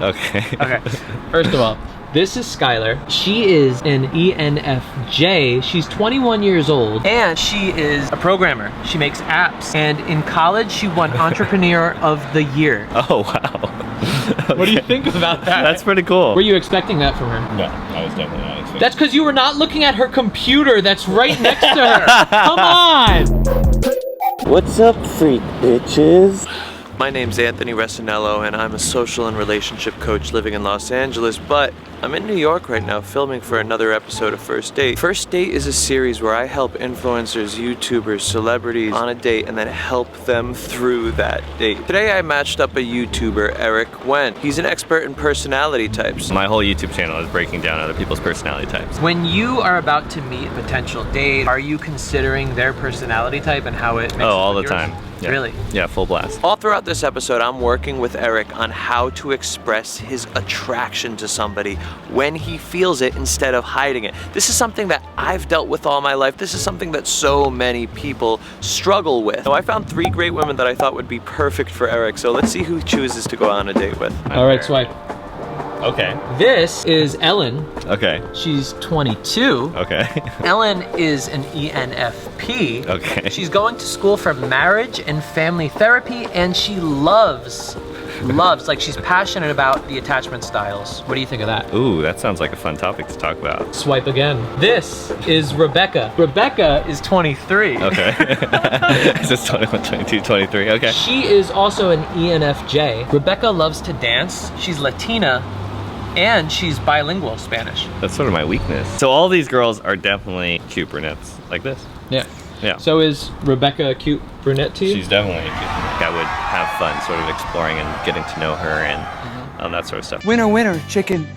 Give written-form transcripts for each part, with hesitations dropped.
Okay. Okay. First of all, this is Skylar. She is an ENFJ. She's 21 years old, and she is a programmer. She makes apps, and in college, she won Entrepreneur of the Year. Oh, wow. Okay. What do you think about that? That's pretty cool. Were you expecting that from her? No, I was definitely not expecting. That's because you were not looking at her computer that's right next to her. Come on! What's up, freak bitches? My name's Anthony Resinello, and I'm a social and relationship coach living in Los Angeles, but I'm in New York right now filming for another episode of First Date. First Date is a series where I help influencers, YouTubers, celebrities on a date and then help them through that date. Today I matched up a YouTuber, Eric Wen. He's an expert in personality types. My whole YouTube channel is breaking down other people's personality types. When you are about to meet a potential date, are you considering their personality type and how it makes all the time. Yeah. Really? Yeah, full blast. All throughout this episode, I'm working with Eric on how to express his attraction to somebody when he feels it instead of hiding it. This is something that I've dealt with all my life. This is something that so many people struggle with. So I found 3 great women that I thought would be perfect for Eric. So let's see who chooses to go on a date with. All right, swipe. Okay. This is Ellen. Okay. She's 22. Okay. Ellen is an ENFP. Okay. She's going to school for marriage and family therapy, and she loves, like she's passionate about the attachment styles. What do you think of that? Ooh, that sounds like a fun topic to talk about. Swipe again. This is Rebecca. Rebecca is 23. Okay. Is this 21, 22, 23? Okay. She is also an ENFJ. Rebecca loves to dance. She's Latina. And she's bilingual Spanish. That's sort of my weakness. So all these girls are definitely cute brunettes like this. Yeah. Yeah. So is Rebecca a cute brunette to you? She's definitely cute. Like, I would have fun sort of exploring and getting to know her and that sort of stuff. Winner, winner, chicken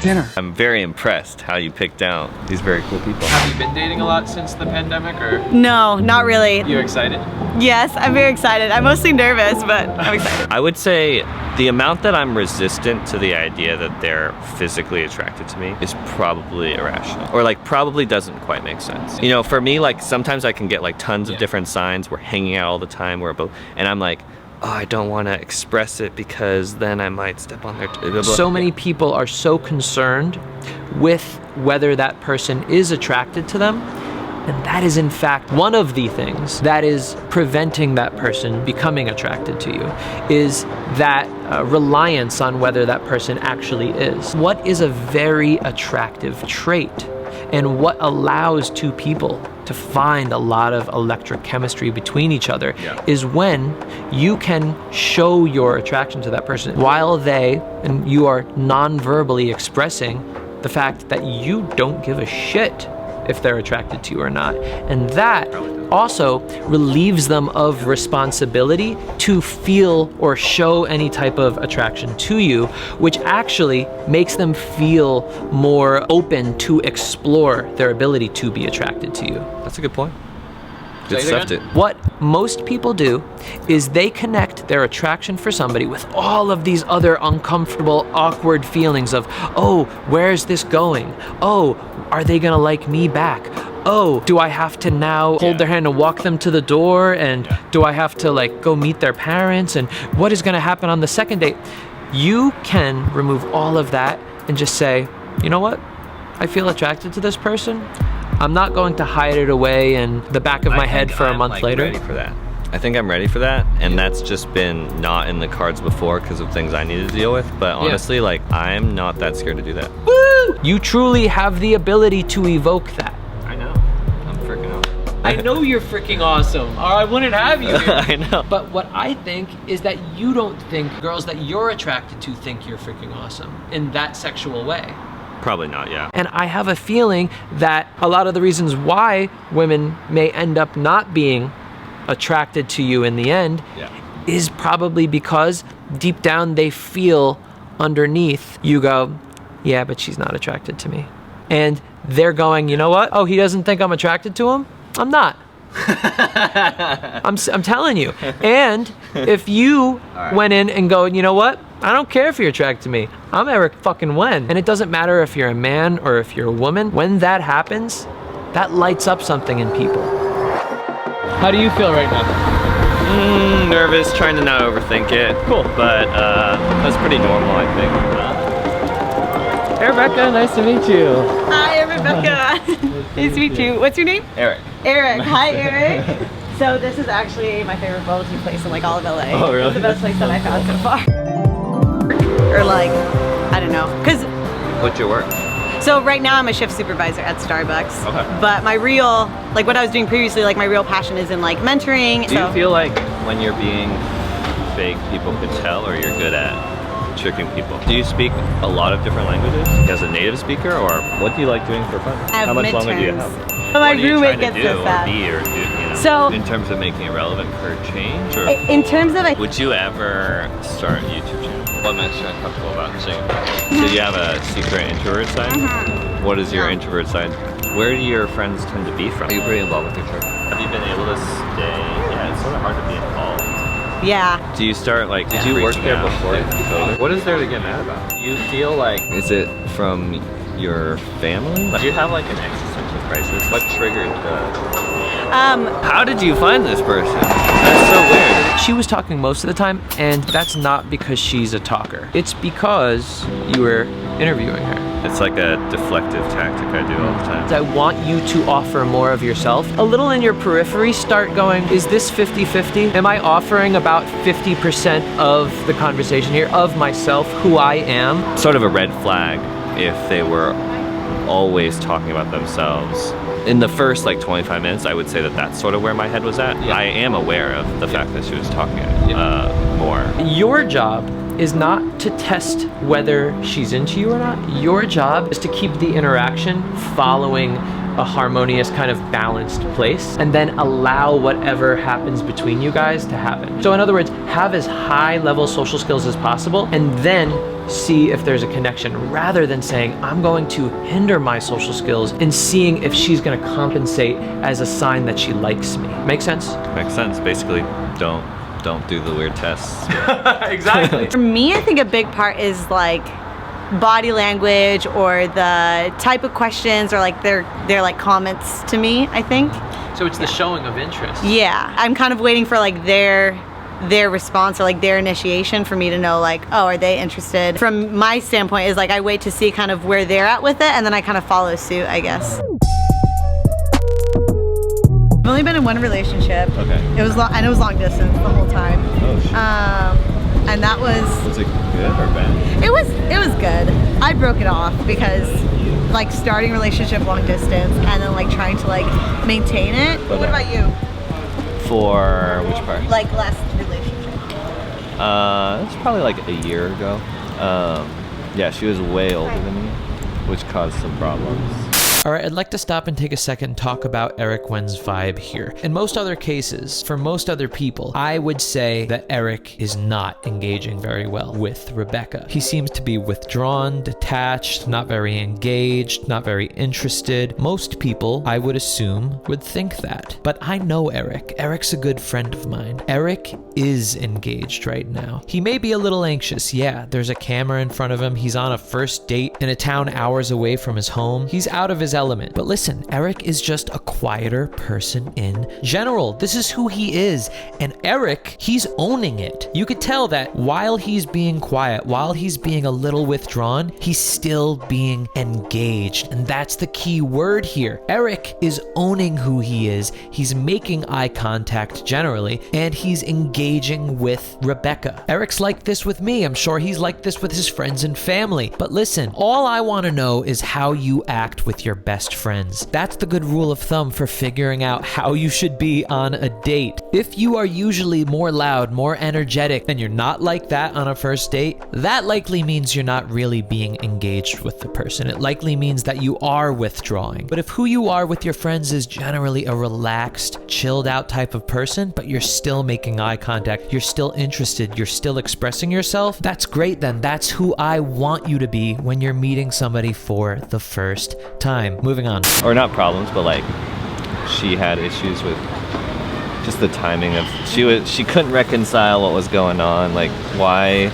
dinner. I'm very impressed how you picked out these very cool people. Have you been dating a lot since the pandemic, or? No, not really. You excited? Yes, I'm very excited. I'm mostly nervous, but I'm excited. I would say the amount that I'm resistant to the idea that they're physically attracted to me is probably irrational, or like probably doesn't quite make sense. You know, for me, like sometimes I can get like tons of different signs. We're hanging out all the time. And I'm like, oh, I don't want to express it because then I might step on their So many people are so concerned with whether that person is attracted to them. And that is in fact one of the things that is preventing that person becoming attracted to you, is that reliance on whether that person actually is. What is a very attractive trait, and what allows two people to find a lot of electric chemistry between each other is when you can show your attraction to that person while they and you are non-verbally expressing the fact that you don't give a shit if they're attracted to you or not. And that also relieves them of responsibility to feel or show any type of attraction to you, which actually makes them feel more open to explore their ability to be attracted to you. That's a good point. Good stuff. What most people do is they connect their attraction for somebody with all of these other uncomfortable, awkward feelings of, oh, where's this going? Oh, are they gonna like me back? Oh, do I have to now hold their hand and walk them to the door? And do I have to like go meet their parents? And what is gonna happen on the second date? You can remove all of that and just say, you know what? I feel attracted to this person. I'm not going to hide it away in the back of my head for a month later. Ready for that. I think I'm ready for that, and that's just been not in the cards before because of things I needed to deal with. But honestly, like, I'm not that scared to do that. Woo! You truly have the ability to evoke that. I know. I'm freaking awesome. I know you're freaking awesome, or I wouldn't have you here. I know. But what I think is that you don't think girls that you're attracted to think you're freaking awesome in that sexual way. Probably not, yeah. And I have a feeling that a lot of the reasons why women may end up not being attracted to you in the end is probably because deep down they feel underneath you go, yeah, but she's not attracted to me. And they're going, you know what? Oh, he doesn't think I'm attracted to him? I'm not. I'm telling you. And if you went in and go, you know what? I don't care if you're attracted to me. I'm Eric fucking Wen. And it doesn't matter if you're a man or if you're a woman. When that happens, that lights up something in people. How do you feel right now? Nervous, trying to not overthink it. Cool. But that's pretty normal, I think. Hey, Rebecca, nice to meet you. Hi, Rebecca. Nice to meet you. What's your name? Eric. Eric. Hi, Eric. So this is actually my favorite bubble tea place in like all of LA. Oh, really? It's the best place that I found so far. Or like, I don't know. Cause What's your work? so right now I'm a shift supervisor at Starbucks. Okay. But my real, like what I was doing previously, like my real passion is in like mentoring. Do you feel like when you're being fake, people could tell, or you're good at tricking people? Do you speak a lot of different languages as a native speaker, or what do you like doing for fun? I have How much longer do you midterms. have? But my What are you roommate trying to gets do, this that. or be, or do, you know, So- in terms of making it relevant for change, or In terms of like, would you ever start a YouTube channel? What makes you uncomfortable about saying that? So you have a secret introvert side? What is your introvert side? Where do your friends tend to be from? Are you pretty involved with your church? Have you been able to stay? Yeah, it's sort of hard to be involved. yeah. Do you start like, did you work there before? What is there to get mad about? Do you feel like, is it from your family? Like, do you have like an existential crisis? What triggered the... How did you find this person? That's so weird. She was talking most of the time, and that's not because she's a talker. It's because you were interviewing her. It's like a deflective tactic I do all the time. I want you to offer more of yourself. A little in your periphery, start going, is this 50-50? Am I offering about 50% of the conversation here, of myself, who I am? Sort of a red flag if they were always talking about themselves. In the first like 25 minutes, I would say that that's sort of where my head was at. Yeah. I am aware of the fact that she was talking more. Your job is not to test whether she's into you or not. Your job is to keep the interaction following a harmonious kind of balanced place, and then allow whatever happens between you guys to happen. So in other words, have as high level social skills as possible, and then see if there's a connection, rather than saying, I'm going to hinder my social skills and seeing if she's gonna compensate as a sign that she likes me. Make sense? Makes sense. Basically, don't do the weird tests. Exactly. For me, I think a big part is like body language or the type of questions or like their like comments to me, I think. So it's the showing of interest. Yeah, I'm kind of waiting for like their response or like their initiation for me to know like, oh, are they interested? From my standpoint is like I wait to see kind of where they're at with it, and then I kind of follow suit, I guess. I've only been in one relationship. Okay. It was long, and it was long distance the whole time. Oh shit. And that was it good or bad? it was good. I broke it off because like starting a relationship long distance and then like trying to like maintain it. But, What about you? For which part? Like last relationship. It's probably like a year ago. Yeah, she was way older than me, which caused some problems. All right, I'd like to stop and take a second and talk about Eric Wen's vibe here. In most other cases, for most other people, I would say that Eric is not engaging very well with Rebecca. He seems to be withdrawn, detached, not very engaged, not very interested. Most people, I would assume, would think that. But I know Eric. Eric's a good friend of mine. Eric is engaged right now. He may be a little anxious. Yeah, there's a camera in front of him. He's on a first date in a town hours away from his home. He's out of his element. But listen, Eric is just a quieter person in general. This is who he is. And Eric, he's owning it. You could tell that while he's being quiet, while he's being a little withdrawn, he's still being engaged. And that's the key word here. Eric is owning who he is. He's making eye contact generally, and he's engaging with Rebecca. Eric's like this with me. I'm sure he's like this with his friends and family. But listen, all I want to know is how you act with your best friends. That's the good rule of thumb for figuring out how you should be on a date. If you are usually more loud, more energetic, and you're not like that on a first date, that likely means you're not really being engaged with the person. It likely means that you are withdrawing. But if who you are with your friends is generally a relaxed, chilled out type of person, but you're still making eye contact, you're still interested, you're still expressing yourself, that's great then. That's who I want you to be when you're meeting somebody for the first time. Moving on. Or not problems, but like she had issues with just the timing of she couldn't reconcile what was going on. Like, why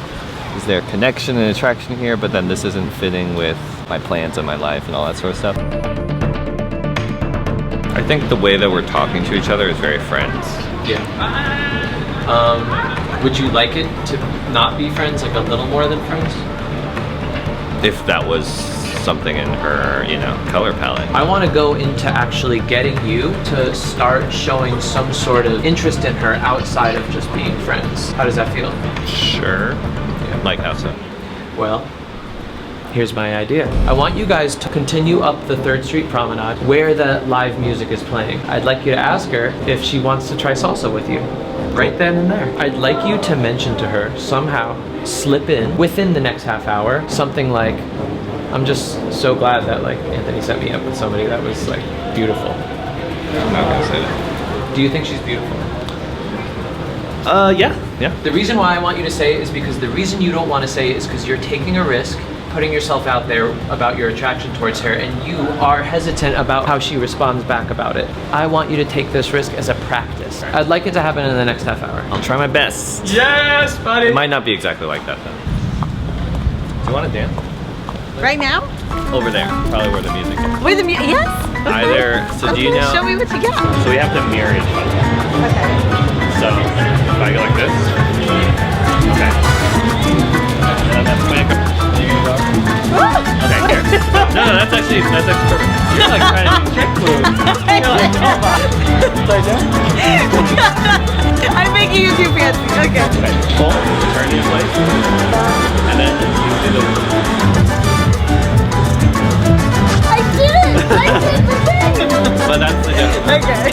is there connection and attraction here, but then this isn't fitting with my plans and my life and all that sort of stuff. I think the way that we're talking to each other is very friends. Yeah. Would you like it to not be friends, like a little more than friends? If that was something in her, you know, color palette. I want to go into actually getting you to start showing some sort of interest in her outside of just being friends. How does that feel? Sure. Yeah. Like how so? Well, here's my idea. I want you guys to continue up the 3rd Street Promenade where the live music is playing. I'd like you to ask her if she wants to try salsa with you. Right then and there. I'd like you to mention to her, somehow, slip in within the next half hour, something like, I'm just so glad that like Anthony set me up with somebody that was like beautiful. I'm not gonna say that. Do you think she's beautiful? Yeah. The reason why I want you to say it is because the reason you don't want to say it is because you're taking a risk, putting yourself out there about your attraction towards her, and you are hesitant about how she responds back about it. I want you to take this risk as a practice. I'd like it to happen in the next half hour. I'll try my best. Yes, buddy! It might not be exactly like that though. Do you want to dance? Right now? Over there, probably where the music is. Wait, yes? Okay. Either, so do you know? Show me what you got. So we have to mirror each other. Okay. So if I go like this, okay. That's my okay, here. No, that's actually perfect. You're like trying to do trick moves. You're like, come on. I'm making you too fancy. Okay. Okay, pull, turn your place, and then you do the. I did it! I did the thing! But that's the difference. Okay.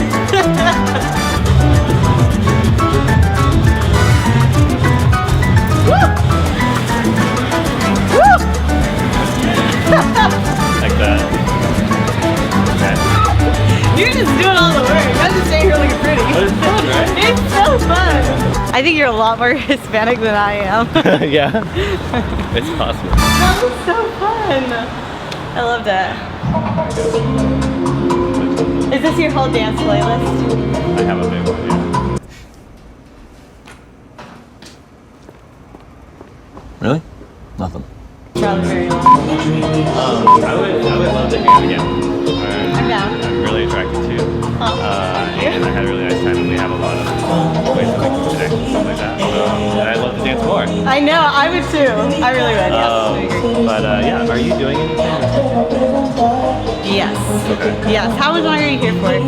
Woo! Woo! Like that. Okay. You're just doing all the work. I'm just staying here looking pretty. But it's fun, right? It's so fun. I think you're a lot more Hispanic than I am. Yeah. It's possible. That was so fun. I love that. Is this your whole dance playlist? I have a big one, yeah. Really? Nothing. Probably very long. I would love to hear it again. I'm down. I'm really attracted to you. Oh, And I had a really nice time, and we have a lot of ways to connect and stuff like that. And I'd love to dance more. I know, I would too. I really would, yes. But yeah, are you doing anything? Yes. Okay. Yes. How long are you here for? A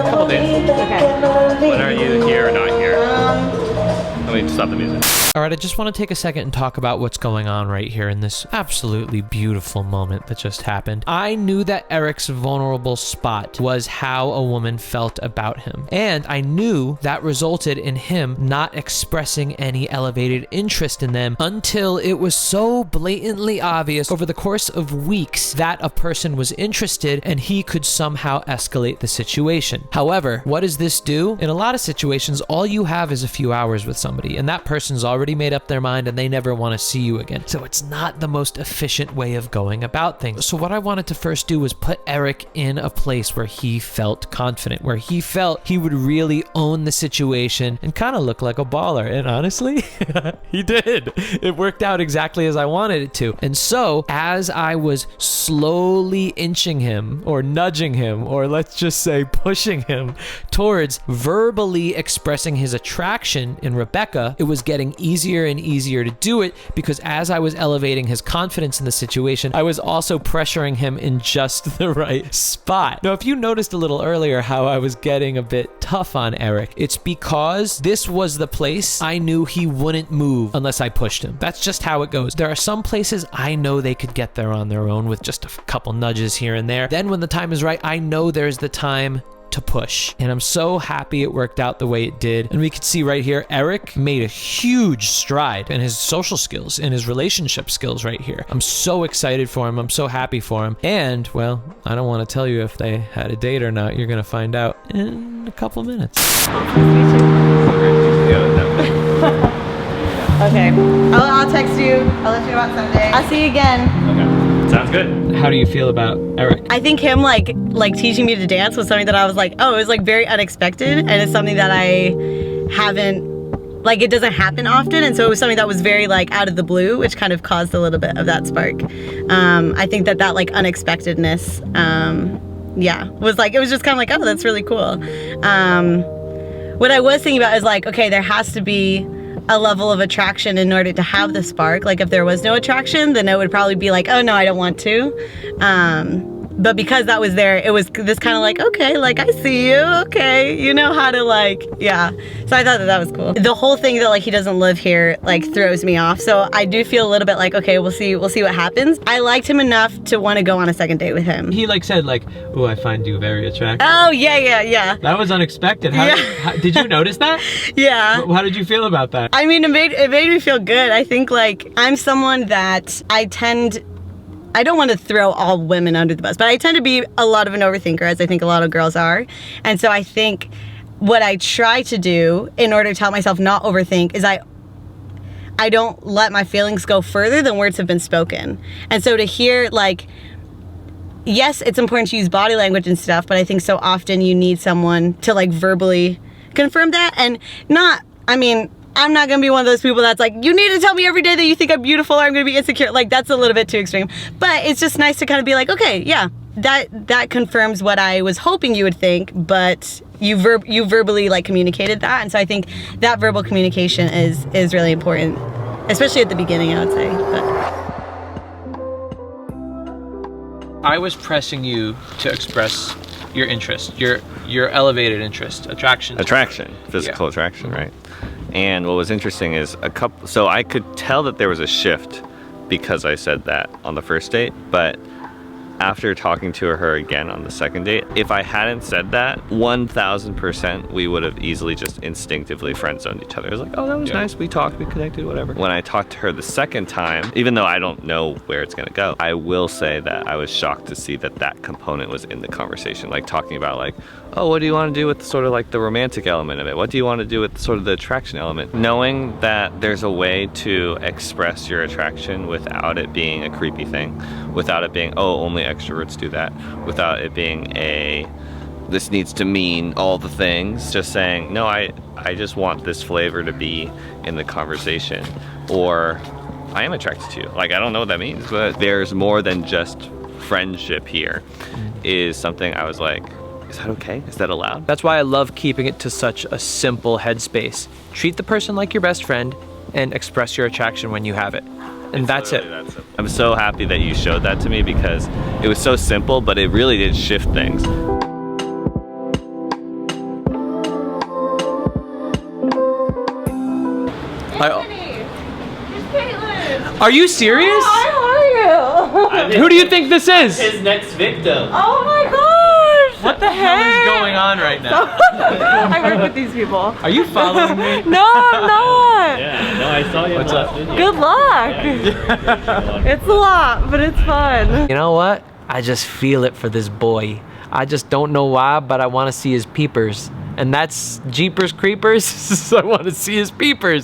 couple days. Okay. When are you here or not here? Let me stop the music. All right, I just want to take a second and talk about what's going on right here in this absolutely beautiful moment that just happened. I knew that Eric's vulnerable spot was how a woman felt about him. And I knew that resulted in him not expressing any elevated interest in them until it was so blatantly obvious over the course of weeks that a person was interested and he could somehow escalate the situation. However, what does this do? In a lot of situations, all you have is a few hours with somebody, and that person's already made up their mind and they never want to see you again. So it's not the most efficient way of going about things. So what I wanted to first do was put Eric in a place where he felt confident, where he felt he would really own the situation and kind of look like a baller. And honestly, he did. It worked out exactly as I wanted it to. And so as I was slowly inching him or nudging him, or let's just say pushing him towards verbally expressing his attraction in Rebecca, it was getting easier and easier to do it because as I was elevating his confidence in the situation, I was also pressuring him in just the right spot. Now, if you noticed a little earlier how I was getting a bit tough on Eric, it's because this was the place I knew he wouldn't move unless I pushed him. That's just how it goes. There are some places I know they could get there on their own with just a couple nudges here and there. Then when the time is right, I know there's the time to push. And I'm so happy it worked out the way it did. And we could see right here, Eric made a huge stride in his social skills, in his relationship skills right here. I'm so excited for him. I'm so happy for him. And, well, I don't want to tell you if they had a date or not. You're going to find out in a couple minutes. Okay. I'll text you. I'll let you know about Sunday. I'll see you again. Okay. Sounds good. How do you feel about Eric? I think him like teaching me to dance was something that I was like, oh, it was like very unexpected, and it's something that I haven't, like, it doesn't happen often, and so it was something that was very like out of the blue, which kind of caused a little bit of that spark. I think that like unexpectedness, yeah, was like, it was just kind of like, oh, that's really cool. what I was thinking about is like, okay, there has to be a level of attraction in order to have the spark. Like if there was no attraction, then it would probably be like, oh no, I don't want to. But because that was there, it was this kind of like, okay, like I see you, okay, you know how to like, yeah. So I thought that was cool. The whole thing that like he doesn't live here like throws me off. So I do feel a little bit like, okay, we'll see what happens. I liked him enough to want to go on a second date with him. He like said like, oh, I find you very attractive. Oh yeah. That was unexpected. Did you notice that? Yeah. How did you feel about that? I mean, it made me feel good. I think like I'm someone that I don't want to throw all women under the bus, but I tend to be a lot of an overthinker, as I think a lot of girls are. And so I think what I try to do in order to help myself not overthink is I don't let my feelings go further than words have been spoken. And so to hear like, yes, it's important to use body language and stuff, but I think so often you need someone to like verbally confirm that. And I'm not gonna be one of those people that's like, you need to tell me every day that you think I'm beautiful or I'm gonna be insecure. Like that's a little bit too extreme. But it's just nice to kind of be like, okay, yeah, that confirms what I was hoping you would think, but you verbally like communicated that. And so I think that verbal communication is really important, especially at the beginning, I would say. But I was pressing you to express your interest, your elevated interest, attraction, physical attraction, right? And what was interesting is so I could tell that there was a shift because I said that on the first date, but after talking to her again on the second date, if I hadn't said that, 1000% we would have easily just instinctively friend-zoned each other. It was like, oh, that was nice, we talked, we connected, whatever. When I talked to her the second time, even though I don't know where it's gonna go, I will say that I was shocked to see that component was in the conversation. Like talking about like, oh, what do you want to do with sort of like the romantic element of it? What do you want to do with sort of the attraction element? Knowing that there's a way to express your attraction without it being a creepy thing, without it being, oh, only extroverts do that, without it being this needs to mean all the things, just saying, no, I just want this flavor to be in the conversation, or I am attracted to you. Like, I don't know what that means, but there's more than just friendship here, is something I was like, is that okay? Is that allowed? That's why I love keeping it to such a simple headspace. Treat the person like your best friend and express your attraction when you have it. And that's it. I'm so happy that you showed that to me because it was so simple, but it really did shift things. Are you serious? how are you? Who do you think this is? His next victim. Oh my gosh! What the hell is going on right now? I work with these people. Are you following me? No, I'm not. Yeah, no, I saw you in the last video. Good luck. It's a lot, but it's fun. You know what? I just feel it for this boy. I just don't know why, but I want to see his peepers. And that's Jeepers Creepers, so I want to see his peepers.